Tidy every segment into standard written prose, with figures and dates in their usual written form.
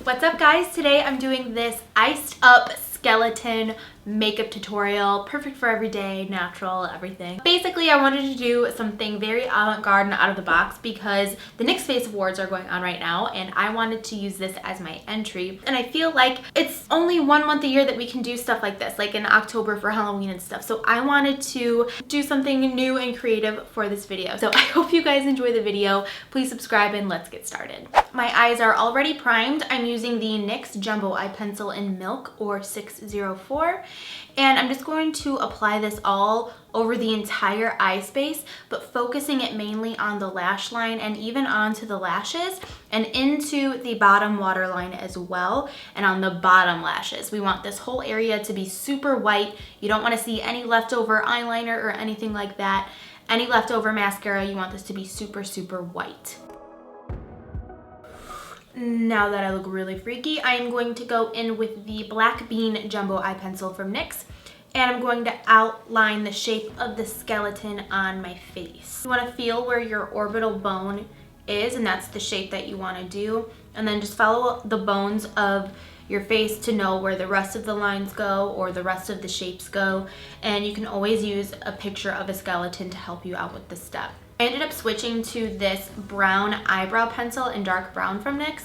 What's up guys? Today I'm doing this iced up skeleton makeup tutorial, perfect for every day, natural, everything. Basically, I wanted to do something very avant-garde and out of the box because the NYX Face Awards are going on right now and I wanted to use this as my entry. And I feel like it's only 1 month a year that we can do stuff like this, like in October for Halloween and stuff. So I wanted to do something new and creative for this video. So I hope you guys enjoy the video. Please subscribe and let's get started. My eyes are already primed. I'm using the NYX Jumbo Eye Pencil in Milk or 604. And I'm just going to apply this all over the entire eye space, but focusing it mainly on the lash line and even onto the lashes and into the bottom waterline as well, and on the bottom lashes. We want this whole area to be super white. You don't want to see any leftover eyeliner or anything like that. Any leftover mascara, you want this to be super, super white. Now that I look really freaky, I am going to go in with the Black Bean Jumbo Eye Pencil from NYX, and I'm going to outline the shape of the skeleton on my face. You want to feel where your orbital bone is, and that's the shape that you want to do, and then just follow the bones of your face to know where the rest of the lines go or the rest of the shapes go, and you can always use a picture of a skeleton to help you out with this step. I ended up switching to this brown eyebrow pencil in dark brown from NYX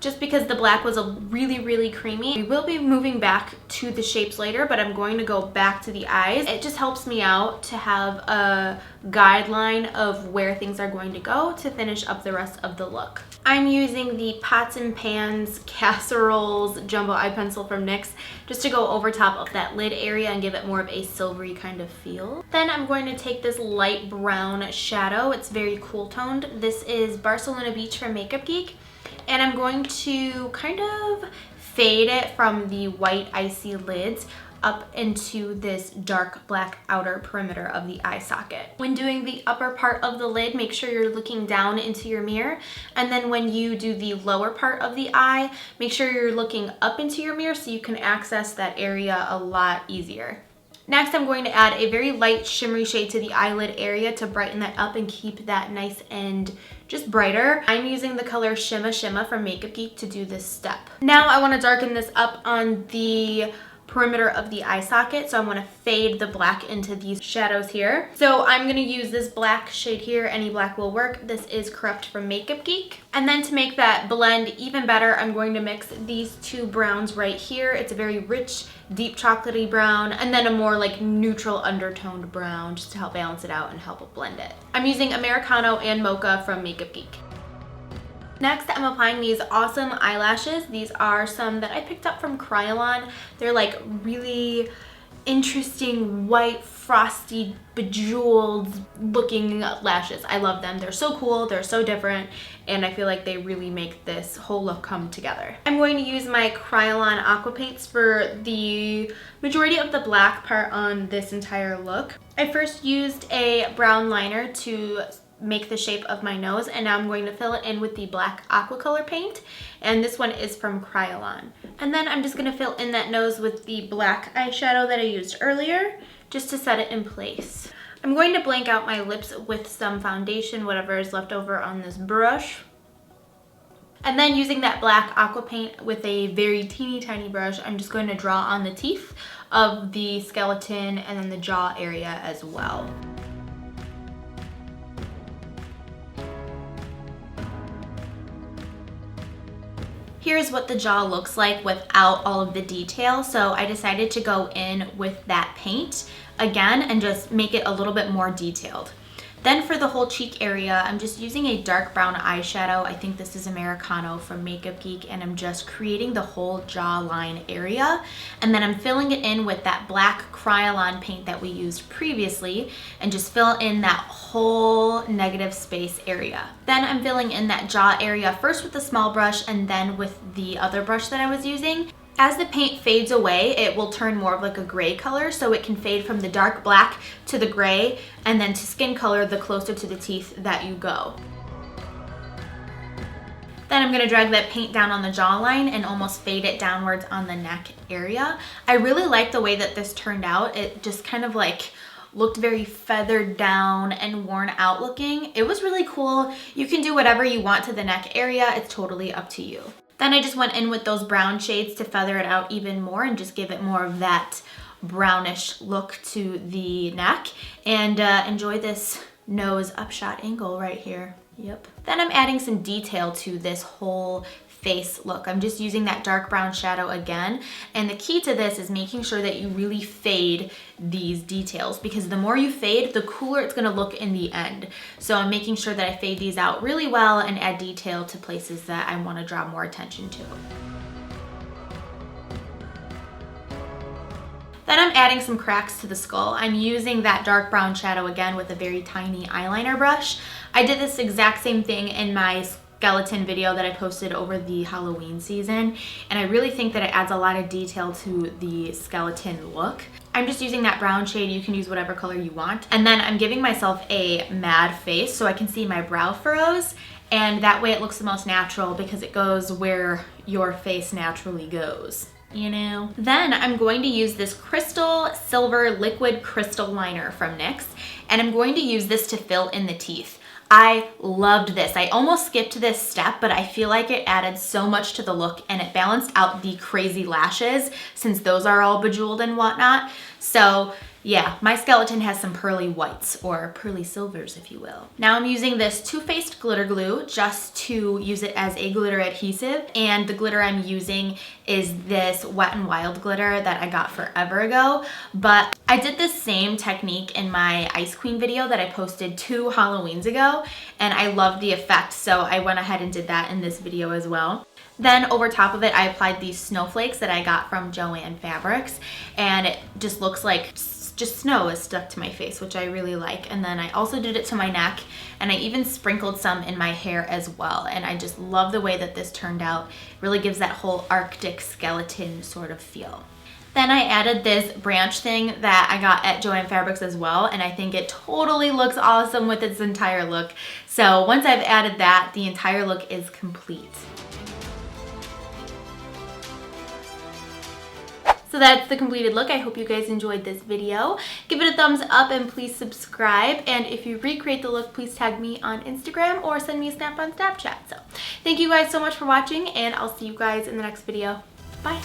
just because the black was really creamy. We will be moving back to the shapes later, but I'm going to go back to the eyes. It just helps me out to have a guideline of where things are going to go to finish up the rest of the look. I'm using the Pots and Pans Casseroles Jumbo Eye Pencil from NYX just to go over top of that lid area and give it more of a silvery kind of feel. Then I'm going to take this light brown shadow. It's very cool toned. This is Barcelona Beach from Makeup Geek. And I'm going to kind of fade it from the white icy lids up into this dark black outer perimeter of the eye socket. When doing the upper part of the lid, make sure you're looking down into your mirror. And then when you do the lower part of the eye, make sure you're looking up into your mirror so you can access that area a lot easier. Next, I'm going to add a very light shimmery shade to the eyelid area to brighten that up and keep that nice and just brighter. I'm using the color Shimma Shimma from Makeup Geek to do this step. Now I want to darken this up on the perimeter of the eye socket, so I want to fade the black into these shadows here. So I'm going to use this black shade here. Any black will work. This is Corrupt from Makeup Geek. And then to make that blend even better, I'm going to mix these two browns right here. It's a very rich, deep chocolatey brown, and then a more like neutral undertoned brown just to help balance it out and help blend it. I'm using Americano and Mocha from Makeup Geek. Next, I'm applying these awesome eyelashes. These are some that I picked up from Kryolan. They're like really interesting, white, frosty, bejeweled looking lashes. I love them. They're so cool, they're so different, and I feel like they really make this whole look come together. I'm going to use my Kryolan Aqua Paints for the majority of the black part on this entire look. I first used a brown liner to make the shape of my nose, and now I'm going to fill it in with the Black Aquacolor paint, and this one is from Kryolan. And then I'm just going to fill in that nose with the black eyeshadow that I used earlier just to set it in place. I'm going to blank out my lips with some foundation, whatever is left over on this brush. And then using that black aqua paint with a very teeny tiny brush, I'm just going to draw on the teeth of the skeleton and then the jaw area as well. Here's what the jaw looks like without all of the detail, so I decided to go in with that paint again and just make it a little bit more detailed. Then for the whole cheek area, I'm just using a dark brown eyeshadow. I think this is Americano from Makeup Geek, and I'm just creating the whole jawline area. And then I'm filling it in with that black Kryolan paint that we used previously and just fill in that whole negative space area. Then I'm filling in that jaw area first with the small brush and then with the other brush that I was using. As the paint fades away, it will turn more of like a gray color, so it can fade from the dark black to the gray and then to skin color the closer to the teeth that you go. Then I'm going to drag that paint down on the jawline and almost fade it downwards on the neck area. I really like the way that this turned out. It just kind of like looked very feathered down and worn out looking. It was really cool. You can do whatever you want to the neck area. It's totally up to you. Then I just went in with those brown shades to feather it out even more and just give it more of that brownish look to the neck. And enjoy this nose upshot angle right here. Yep. Then I'm adding some detail to this whole face look. I'm just using that dark brown shadow again. And the key to this is making sure that you really fade these details, because the more you fade, the cooler it's gonna look in the end. So I'm making sure that I fade these out really well and add detail to places that I wanna draw more attention to. Then I'm adding some cracks to the skull. I'm using that dark brown shadow again with a very tiny eyeliner brush. I did this exact same thing in my skeleton video that I posted over the Halloween season, and I really think that it adds a lot of detail to the skeleton look. I'm just using that brown shade. You can use whatever color you want. And then I'm giving myself a mad face so I can see my brow furrows, and that way it looks the most natural because it goes where your face naturally goes, you know? Then I'm going to use this crystal silver liquid crystal liner from NYX, and I'm going to use this to fill in the teeth. I loved this. I almost skipped this step, but I feel like it added so much to the look and it balanced out the crazy lashes since those are all bejeweled and whatnot. So yeah, my skeleton has some pearly whites, or pearly silvers if you will. Now I'm using this Too Faced glitter glue just to use it as a glitter adhesive, and the glitter I'm using is this Wet n Wild glitter that I got forever ago. But I did this same technique in my Ice Queen video that I posted 2 Halloweens ago, and I loved the effect, so I went ahead and did that in this video as well. Then over top of it, I applied these snowflakes that I got from Joann Fabrics, and it just looks like just snow is stuck to my face, which I really like. And then I also did it to my neck, and I even sprinkled some in my hair as well. And I just love the way that this turned out. It really gives that whole Arctic skeleton sort of feel. Then I added this branch thing that I got at Joann Fabrics as well, and I think it totally looks awesome with its entire look. So once I've added that, the entire look is complete. So that's the completed look. I hope you guys enjoyed this video. Give it a thumbs up and please subscribe. And if you recreate the look, please tag me on Instagram or send me a snap on Snapchat. So thank you guys so much for watching, and I'll see you guys in the next video. Bye.